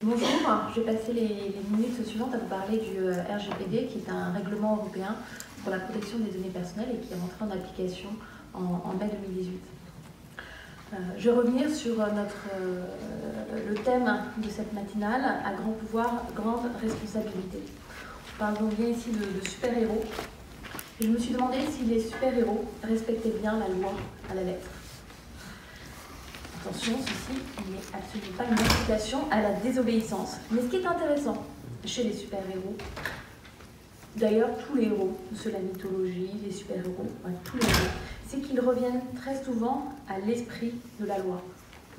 Bonjour, je vais passer les minutes suivantes à vous parler du RGPD, qui est un règlement européen pour la protection des données personnelles et qui est rentré en application en mai 2018. Je vais revenir sur le thème de cette matinale, à grand pouvoir, grande responsabilité. On parle donc bien ici de super-héros. Et je me suis demandé si les super-héros respectaient bien la loi à la lettre. Attention, ceci n'est absolument pas une incitation à la désobéissance. Mais ce qui est intéressant chez les super-héros, d'ailleurs tous les héros de la mythologie, les super-héros, tous les héros, c'est qu'ils reviennent très souvent à l'esprit de la loi.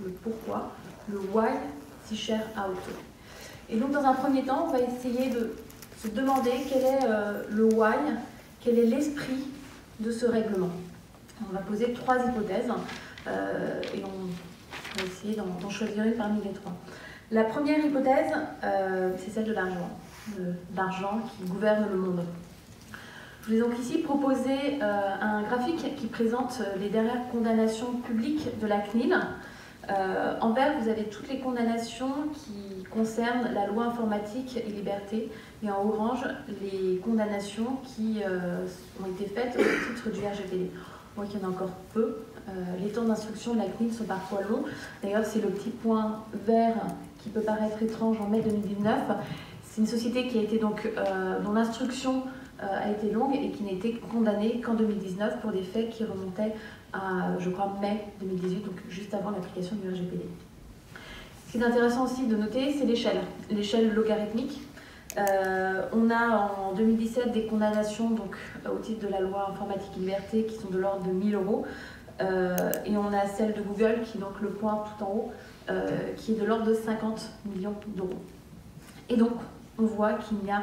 Le pourquoi, le why, si cher à auto. Et donc dans un premier temps, on va essayer de se demander quel est le why, quel est l'esprit de ce règlement. On va poser trois hypothèses et on va essayer d'en choisir une parmi les trois. La première hypothèse, c'est celle de l'argent qui gouverne le monde. Je vous ai donc ici proposé un graphique qui présente les dernières condamnations publiques de la CNIL. En vert, vous avez toutes les condamnations qui concernent la loi informatique et liberté, et en orange, les condamnations qui ont été faites au titre du RGPD. On voit qu'il y en a encore peu. Les temps d'instruction de la CNIL sont parfois longs. D'ailleurs, c'est le petit point vert qui peut paraître étrange en mai 2019. C'est une société qui a été donc, dont l'instruction a été longue et qui n'a été condamnée qu'en 2019 pour des faits qui remontaient à, je crois, mai 2018, donc juste avant l'application du RGPD. Ce qui est intéressant aussi de noter, c'est l'échelle logarithmique. On a en 2017 des condamnations donc, au titre de la loi informatique et liberté qui sont de l'ordre de 1 000 euros. Et on a celle de Google qui est donc le point tout en haut, qui est de l'ordre de 50 millions d'euros. Et donc, on voit qu'il y a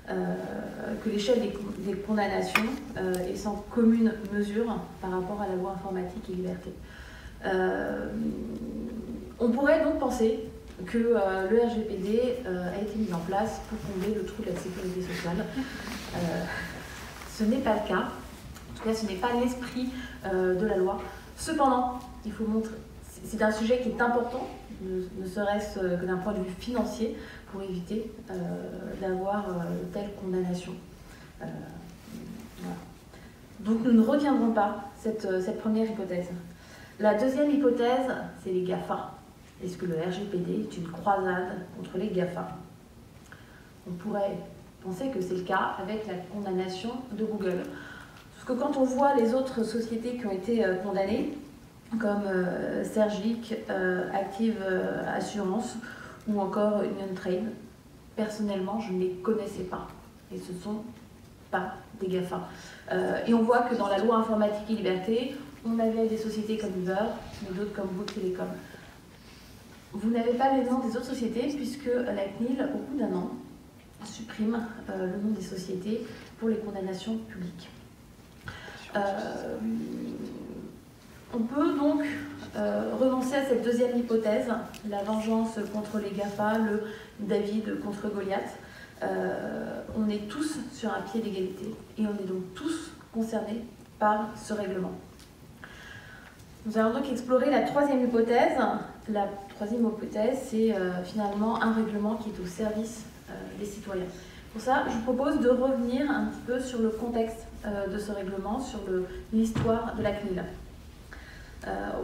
que l'échelle des condamnations est sans commune mesure par rapport à la loi informatique et liberté. On pourrait donc penser que le RGPD a été mis en place pour combler le trou de la sécurité sociale. Ce n'est pas le cas. En tout cas, ce n'est pas l'esprit de la loi. Cependant, il faut montrer, c'est un sujet qui est important, ne serait-ce que d'un point de vue financier, pour éviter d'avoir de telles condamnations. Voilà. Donc nous ne retiendrons pas cette première hypothèse. La deuxième hypothèse, c'est les GAFA. Est-ce que le RGPD est une croisade contre les GAFA? On pourrait penser que c'est le cas avec la condamnation de Google. Parce que quand on voit les autres sociétés qui ont été condamnées, comme Sergic, Active Assurance ou encore Union Trade, personnellement, je ne les connaissais pas. Et ce ne sont pas des GAFA. Et on voit que dans la loi informatique et liberté, on avait des sociétés comme Uber, mais d'autres comme Bouygues Telecom. Vous n'avez pas les noms des autres sociétés, puisque la CNIL, au bout d'un an, supprime le nom des sociétés pour les condamnations publiques. On peut donc renoncer à cette deuxième hypothèse, la vengeance contre les GAFA, le David contre Goliath. On est tous sur un pied d'égalité et on est donc tous concernés par ce règlement. Nous allons donc explorer la troisième hypothèse. La troisième hypothèse, c'est finalement un règlement qui est au service des citoyens. Pour ça, je vous propose de revenir un petit peu sur le contexte de ce règlement, sur l'histoire de la CNIL.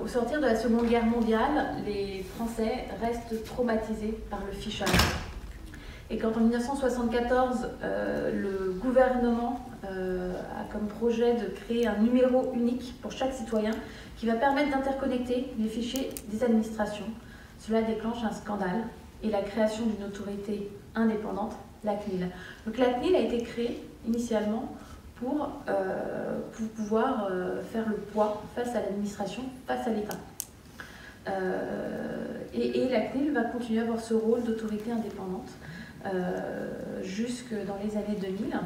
Au sortir de la Seconde Guerre mondiale, les Français restent traumatisés par le fichage. Et quand en 1974, le gouvernement a comme projet de créer un numéro unique pour chaque citoyen qui va permettre d'interconnecter les fichiers des administrations, cela déclenche un scandale et la création d'une autorité indépendante, la CNIL. Donc la CNIL a été créée initialement pour pouvoir faire le poids face à l'administration, face à l'État. Et la CNIL va continuer à avoir ce rôle d'autorité indépendante jusque dans les années 2000.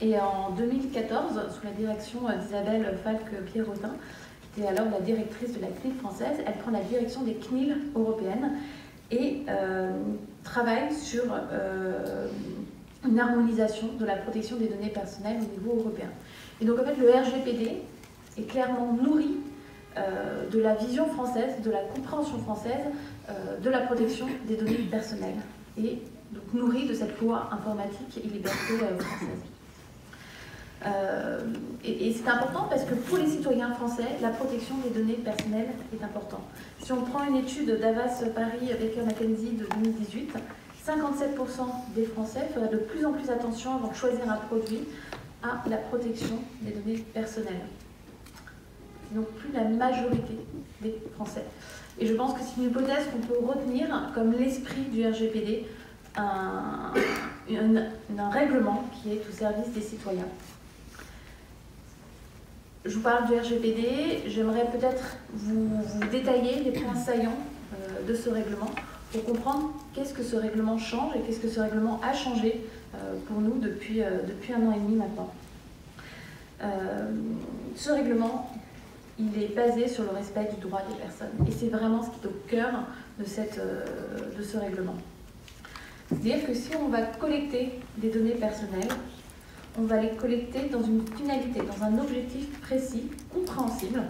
Et en 2014, sous la direction d'Isabelle Falque-Pierrotin, qui était alors la directrice de la CNIL française, elle prend la direction des CNIL européennes et travaille sur une harmonisation de la protection des données personnelles au niveau européen. Et donc en fait le RGPD est clairement nourri de la vision française, de la compréhension française de la protection des données personnelles et donc nourrie de cette loi informatique et liberté française. Et c'est important parce que pour les citoyens français, la protection des données personnelles est importante. Si on prend une étude d'Avas Paris Baker McKenzie de 2018, 57% des Français feraient de plus en plus attention avant de choisir un produit à la protection des données personnelles. C'est donc plus la majorité des Français. Et je pense que c'est une hypothèse qu'on peut retenir comme l'esprit du RGPD, un règlement qui est au service des citoyens. Je vous parle du RGPD, j'aimerais peut-être vous détailler les points saillants de ce règlement pour comprendre qu'est-ce que ce règlement change et qu'est-ce que ce règlement a changé pour nous depuis 1 an et demi maintenant. Ce règlement, il est basé sur le respect du droit des personnes et c'est vraiment ce qui est au cœur de ce règlement. C'est-à-dire que si on va collecter des données personnelles, on va les collecter dans une finalité, dans un objectif précis, compréhensible,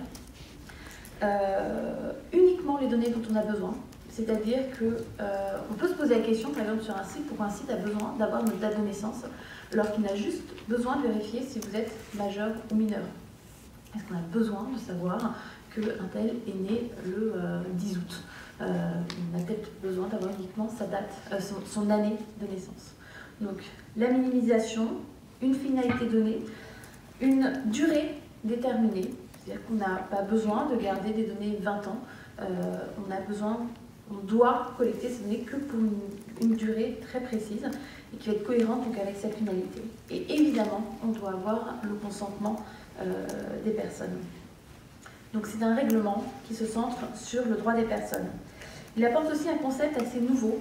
uniquement les données dont on a besoin. C'est-à-dire qu'on peut se poser la question, par exemple sur un site, pourquoi un site a besoin d'avoir notre date de naissance, alors qu'il a juste besoin de vérifier si vous êtes majeur ou mineur. Est-ce qu'on a besoin de savoir qu'un tel est né le 10 août On a peut-être besoin d'avoir uniquement sa date, son année de naissance. Donc la minimisation, une finalité donnée, une durée déterminée, c'est-à-dire qu'on n'a pas besoin de garder des données 20 ans, on doit collecter ces données que pour une durée très précise et qui va être cohérente donc avec cette finalité. Et évidemment, on doit avoir le consentement des personnes. Donc c'est un règlement qui se centre sur le droit des personnes. Il apporte aussi un concept assez nouveau,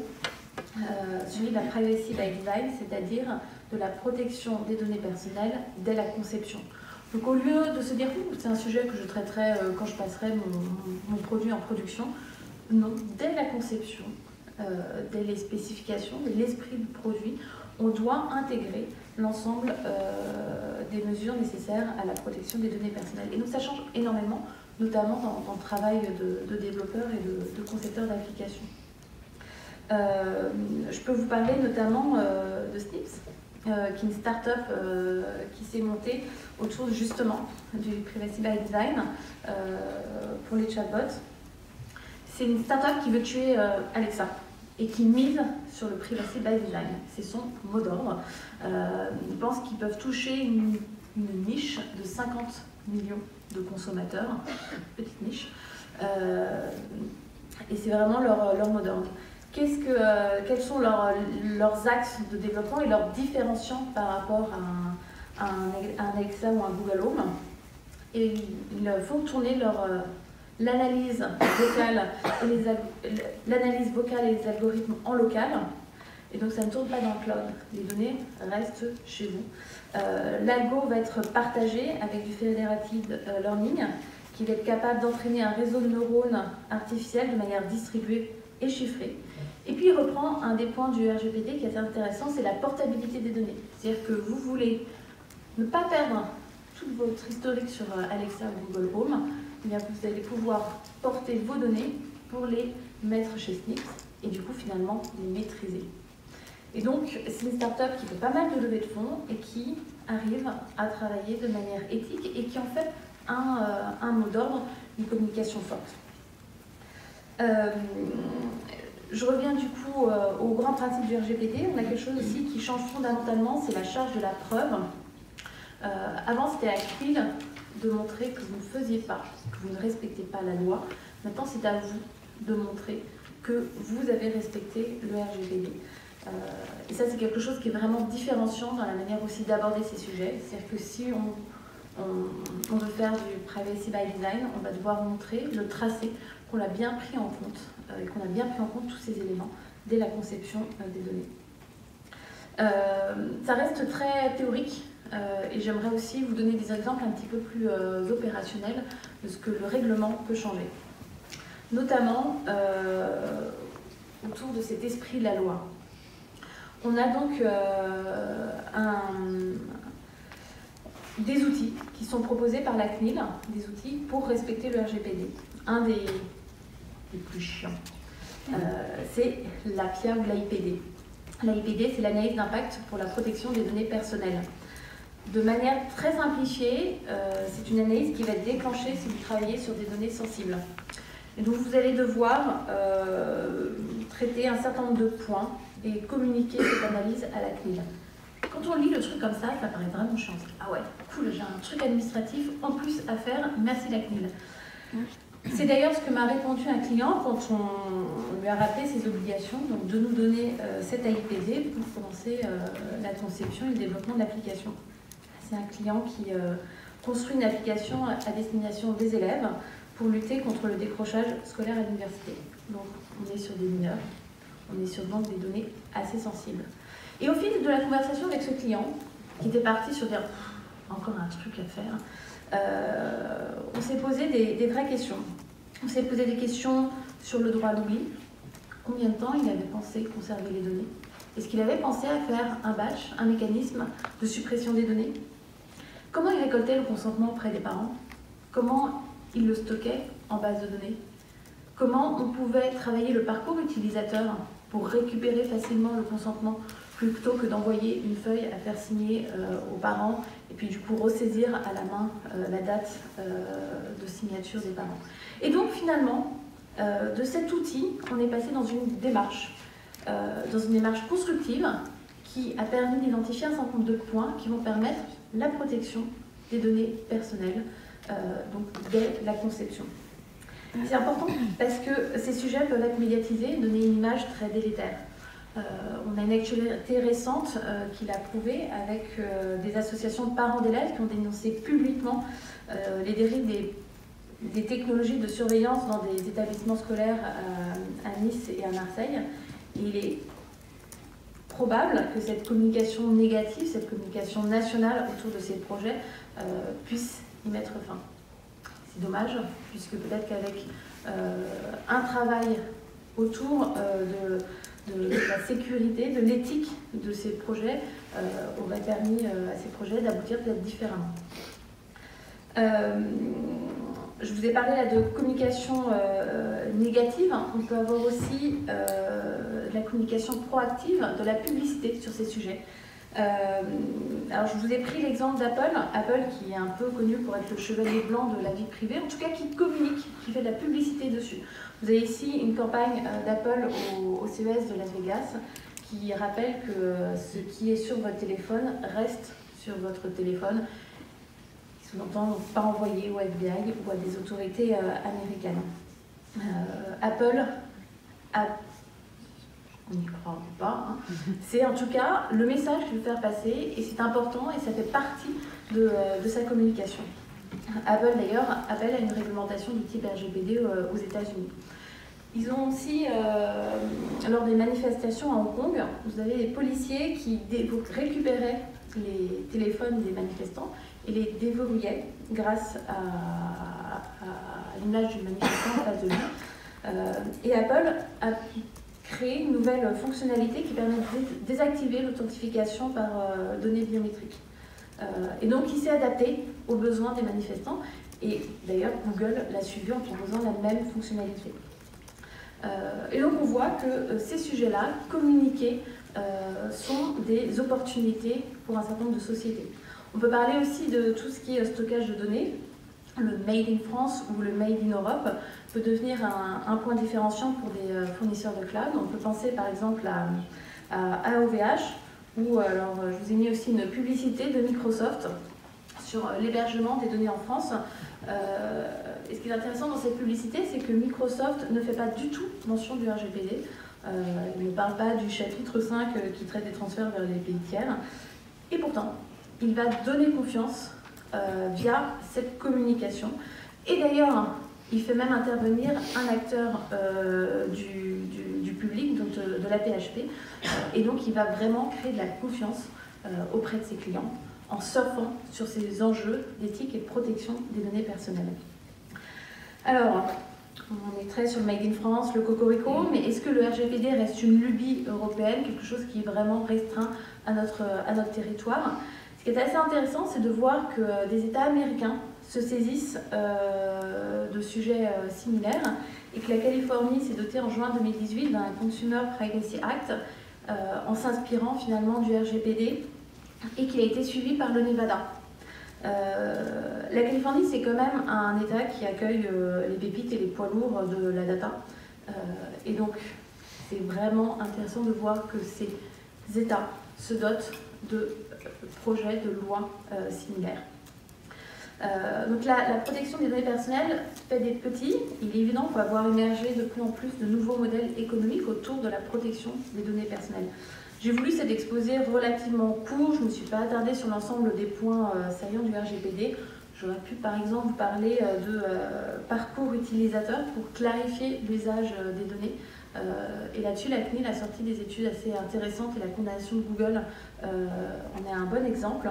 celui de la privacy by design, c'est-à-dire de la protection des données personnelles dès la conception. Donc au lieu de se dire « c'est un sujet que je traiterai quand je passerai mon produit en production », non, dès la conception, dès les spécifications, dès l'esprit du produit, on doit intégrer l'ensemble des mesures nécessaires à la protection des données personnelles. Et donc ça change énormément, notamment dans le travail de développeurs et de concepteurs d'applications. Je peux vous parler notamment de Snips, qui est une start-up qui s'est montée autour justement du Privacy by Design pour les chatbots. C'est une start-up qui veut tuer Alexa et qui mise sur le Privacy by Design. C'est son mot d'ordre. Ils pensent qu'ils peuvent toucher une niche de 50 millions de consommateurs, petite niche, et c'est vraiment leur mot d'ordre. Quels sont leurs axes de développement et leurs différenciants par rapport à un Alexa ou un Google Home? Et ils font tourner l'analyse vocale et les algorithmes en local. Et donc ça ne tourne pas dans le cloud. Les données restent chez vous. L'algo va être partagé avec du federated learning qui va être capable d'entraîner un réseau de neurones artificiels de manière distribuée et chiffrée. Et puis il reprend un des points du RGPD qui est intéressant, c'est la portabilité des données. C'est-à-dire que vous voulez ne pas perdre tout votre historique sur Alexa ou Google Home, eh bien vous allez pouvoir porter vos données pour les mettre chez Snips et du coup finalement les maîtriser. Et donc c'est une start-up qui fait pas mal de levées de fonds et qui arrive à travailler de manière éthique et qui en fait un mot d'ordre, une communication forte. Je reviens du coup au grand principe du RGPD. On a quelque chose aussi qui change fondamentalement, c'est la charge de la preuve. Avant, c'était à CNIL de montrer que vous ne faisiez pas, que vous ne respectez pas la loi. Maintenant, c'est à vous de montrer que vous avez respecté le RGPD. Et ça, c'est quelque chose qui est vraiment différenciant dans la manière aussi d'aborder ces sujets. C'est-à-dire que si on veut faire du privacy by design, on va devoir montrer, le tracé, qu'on l'a bien pris en compte et qu'on a bien pris en compte tous ces éléments dès la conception des données. Ça reste très théorique et j'aimerais aussi vous donner des exemples un petit peu plus opérationnels de ce que le règlement peut changer. Notamment autour de cet esprit de la loi. On a donc des outils qui sont proposés par la CNIL, des outils pour respecter le RGPD. Un des plus chiants. c'est l'APIA ou l'AIPD. L'AIPD, c'est l'analyse d'impact pour la protection des données personnelles. De manière très simplifiée, c'est une analyse qui va être déclenchée si vous travaillez sur des données sensibles. Et donc vous allez devoir traiter un certain nombre de points et communiquer cette analyse à la CNIL. Quand on lit le truc comme ça paraît vraiment chiant. Ah ouais, cool, j'ai un truc administratif en plus à faire, merci la CNIL. C'est d'ailleurs ce que m'a répondu un client quand on lui a rappelé ses obligations, donc de nous donner cette AIPD pour commencer la conception et le développement de l'application. C'est un client qui construit une application à destination des élèves pour lutter contre le décrochage scolaire à l'université. Donc on est sur des mineurs, on est sur donc des données assez sensibles. Et au fil de la conversation avec ce client, qui était parti sur dire encore un truc à faire, on s'est posé des vraies questions. On s'est posé des questions sur le droit à l'oubli. Combien de temps il avait pensé conserver les données? Est-ce qu'il avait pensé à faire un batch, un mécanisme de suppression des données? Comment il récoltait le consentement auprès des parents? Comment il le stockait en base de données? Comment on pouvait travailler le parcours utilisateur pour récupérer facilement le consentement plutôt que d'envoyer une feuille à faire signer aux parents et puis du coup ressaisir à la main la date de signature des parents. Et donc finalement, de cet outil, on est passé dans une démarche constructive qui a permis d'identifier un certain nombre de points qui vont permettre la protection des données personnelles donc dès la conception. C'est important parce que ces sujets peuvent être médiatisés et donner une image très délétère. On a une actualité récente qui l'a prouvé avec des associations de parents d'élèves qui ont dénoncé publiquement les dérives des technologies de surveillance dans des établissements scolaires à Nice et à Marseille. Et il est probable que cette communication négative, cette communication nationale autour de ces projets puisse y mettre fin. C'est dommage, puisque peut-être qu'avec un travail autour de la sécurité, de l'éthique de ces projets, aurait permis à ces projets d'aboutir peut-être différemment. Je vous ai parlé là de communication négative. On peut avoir aussi de la communication proactive, de la publicité sur ces sujets. Alors je vous ai pris l'exemple d'Apple, Apple qui est un peu connu pour être le chevalier blanc de la vie privée, en tout cas qui communique, qui fait de la publicité dessus. Vous avez ici une campagne d'Apple au CES de Las Vegas qui rappelle que ce qui est sur votre téléphone reste sur votre téléphone, qui sous-entend pas envoyé au FBI ou à des autorités américaines. Apple a... On n'y croit pas. Hein. C'est en tout cas le message qu'il veut faire passer et c'est important et ça fait partie de sa communication. Apple d'ailleurs appelle à une réglementation du type RGPD aux États-Unis. Ils ont aussi, lors des manifestations à Hong Kong, vous avez des policiers qui récupéraient les téléphones des manifestants et les déverrouillaient grâce à l'image du manifestant en face de lui. Et Apple a créé une nouvelle fonctionnalité qui permet de désactiver l'authentification par données biométriques. Et donc il s'est adapté aux besoins des manifestants et d'ailleurs Google l'a suivi en proposant la même fonctionnalité. Et donc on voit que ces sujets-là, communiquer, sont des opportunités pour un certain nombre de sociétés. On peut parler aussi de tout ce qui est stockage de données. Le Made in France ou le Made in Europe peut devenir un point différenciant pour des fournisseurs de cloud. On peut penser par exemple à AOVH, où alors, je vous ai mis aussi une publicité de Microsoft sur l'hébergement des données en France. Et ce qui est intéressant dans cette publicité, c'est que Microsoft ne fait pas du tout mention du RGPD. Il ne parle pas du chapitre 5 qui traite des transferts vers les pays tiers. Et pourtant, il va donner confiance via cette communication. Et d'ailleurs, il fait même intervenir un acteur du public, donc de la PHP, et donc il va vraiment créer de la confiance auprès de ses clients en surfant sur ces enjeux d'éthique et de protection des données personnelles. Alors, on est très sur le Made in France, le Cocorico, mais est-ce que le RGPD reste une lubie européenne, quelque chose qui est vraiment restreint à notre territoire? Ce qui est assez intéressant, c'est de voir que des États américains se saisissent de sujets similaires et que la Californie s'est dotée en juin 2018 d'un Consumer Privacy Act en s'inspirant finalement du RGPD et qui a été suivi par le Nevada. La Californie, c'est quand même un État qui accueille les pépites et les poids lourds de la data. Et donc, c'est vraiment intéressant de voir que ces États se dotent de projets de lois similaires. Donc la protection des données personnelles fait des petits. Il est évident qu'on va voir émerger de plus en plus de nouveaux modèles économiques autour de la protection des données personnelles. J'ai voulu cet exposé relativement court, je ne me suis pas attardée sur l'ensemble des points saillants du RGPD. J'aurais pu par exemple vous parler de parcours utilisateur pour clarifier l'usage des données. Et là-dessus, la CNIL a sorti des études assez intéressantes et la condamnation de Google en est un bon exemple.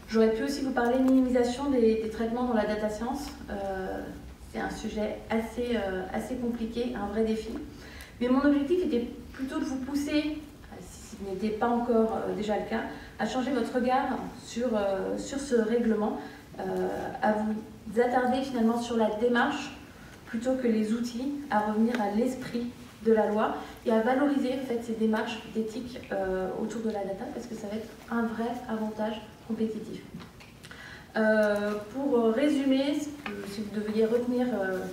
J'aurais pu aussi vous parler de minimisation des traitements dans la data science. C'est un sujet assez compliqué, un vrai défi. Mais mon objectif était plutôt de vous pousser, si ce n'était pas encore déjà le cas, à changer votre regard sur ce règlement, à vous attarder finalement sur la démarche plutôt que les outils, à revenir à l'esprit de la loi et à valoriser en fait, ces démarches d'éthique autour de la data parce que ça va être un vrai avantage compétitif. Pour résumer, si vous deviez retenir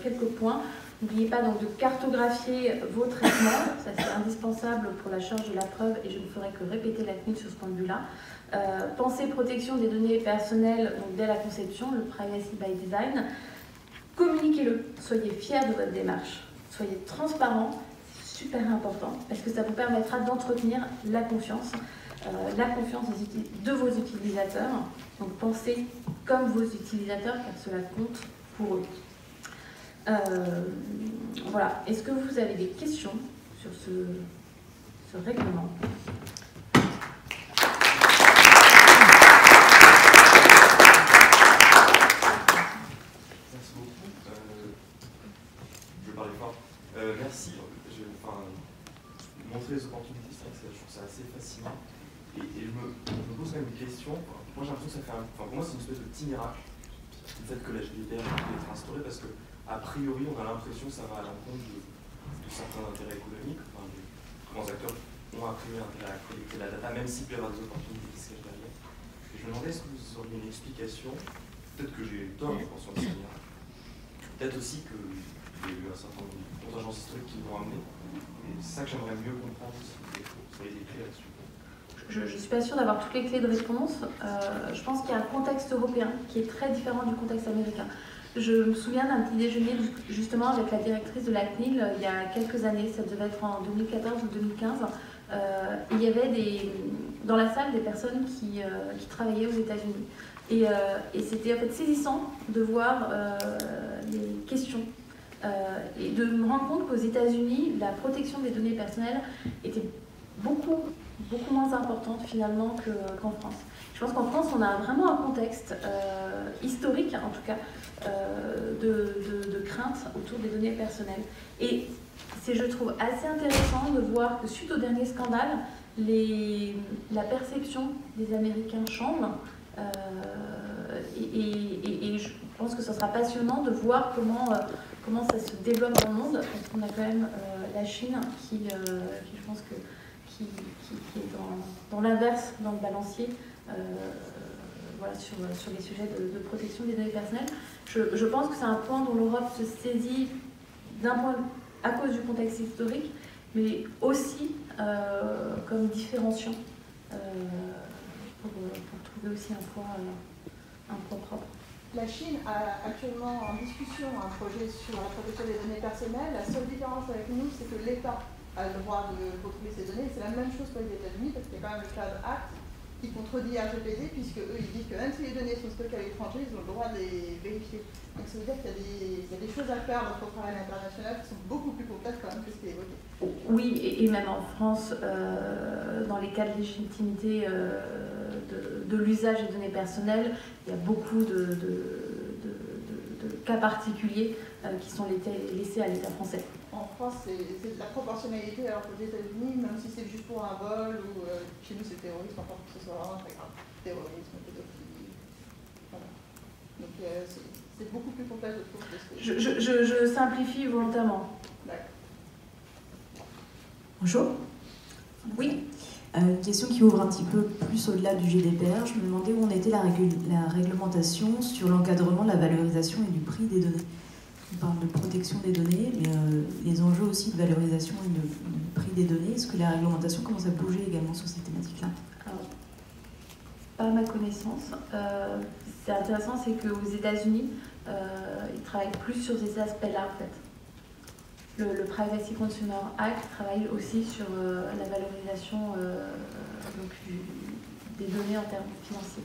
quelques points, n'oubliez pas donc de cartographier vos traitements, ça c'est indispensable pour la charge de la preuve et je ne ferai que répéter la CNIL sur ce point de vue-là. Pensez protection des données personnelles donc dès la conception, le privacy by design. Communiquez-le, soyez fiers de votre démarche, soyez transparent, c'est super important parce que ça vous permettra d'entretenir la confiance de vos utilisateurs. Donc pensez comme vos utilisateurs car cela compte pour eux. Voilà. Est-ce que vous avez des questions sur ce règlement ? Merci beaucoup. Je vais parler fort. Merci. Montrer les opportunités, je trouve ça assez fascinant. Et je me pose quand même une question. Moi, j'ai l'impression que ça fait pour moi, c'est une espèce de petit miracle, le fait que la GDPR ait été instaurée, parce que a priori, on a l'impression que ça va à l'encontre de certains intérêts économiques. Enfin, les grands acteurs ont a priori intérêt à collecter la data, même s'il peut y avoir des opportunités qui se cachent derrière. Et je me demandais, est-ce que vous auriez une explication? Peut-être que j'ai tort, je pense, sur ce miracle. Peut-être aussi qu'il y a eu un certain nombre de contingences historiques qui l'ont amené. Et c'est ça que j'aimerais mieux comprendre, si vous avez des clés là-dessus. Je ne suis pas sûre d'avoir toutes les clés de réponse. Je pense qu'il y a un contexte européen qui est très différent du contexte américain. Je me souviens d'un petit déjeuner justement avec la directrice de la CNIL il y a quelques années, ça devait être en 2014 ou 2015. Il y avait dans la salle des personnes qui travaillaient aux États-Unis. Et c'était en fait saisissant de voir les questions et de me rendre compte qu'aux États-Unis, la protection des données personnelles était beaucoup moins importante finalement qu'en France. Je pense qu'en France, on a vraiment un contexte historique, en tout cas, de crainte autour des données personnelles. Et c'est, je trouve, assez intéressant de voir que suite au dernier scandale, la perception des Américains change. Et je pense que ce sera passionnant de voir comment ça se développe dans le monde, parce qu'on a quand même la Chine qui je pense qui est dans l'inverse, dans le balancier, voilà, sur les sujets de protection des données personnelles. Je pense que c'est un point dont l'Europe se saisit d'un point à cause du contexte historique, mais aussi comme différenciant pour trouver aussi un point propre. La Chine a actuellement en discussion un projet sur la protection des données personnelles. La seule différence avec nous, c'est que l'État a le droit de retrouver ces données. C'est la même chose pour les États-Unis, parce qu'il y a quand même le Cloud Act qui contredit RGPD, puisque eux ils disent que même si les données sont stockées à l'étranger, ils ont le droit de les vérifier. Donc ça veut dire qu'il y a des choses à faire dans le travail international qui sont beaucoup plus complexes quand même que ce qui est évoqué. Oui, et même en France, dans les cas de légitimité de l'usage des données personnelles, il y a beaucoup de cas particuliers qui sont laissés à l'État français. En France, c'est de la proportionnalité, alors qu'aux États-Unis, même si c'est juste pour un vol, ou chez nous c'est terrorisme, enfin que ce soit vraiment très grave. Terrorisme, pédophilie. Voilà. Donc c'est beaucoup plus complexe de trouver. Je simplifie volontairement. D'accord. Bonjour. Oui. Une question qui ouvre un petit peu plus au-delà du GDPR. Je me demandais où en était la réglementation sur l'encadrement de la valorisation et du prix des données. On parle de protection des données, mais les enjeux aussi de valorisation et de prix des données. Est-ce que la réglementation commence à bouger également sur ces thématiques-là? Pas à ma connaissance. C'est intéressant, c'est qu'aux États-Unis, ils travaillent plus sur ces aspects-là, en fait. Le Privacy Consumer Act travaille aussi sur la valorisation des données en termes financiers.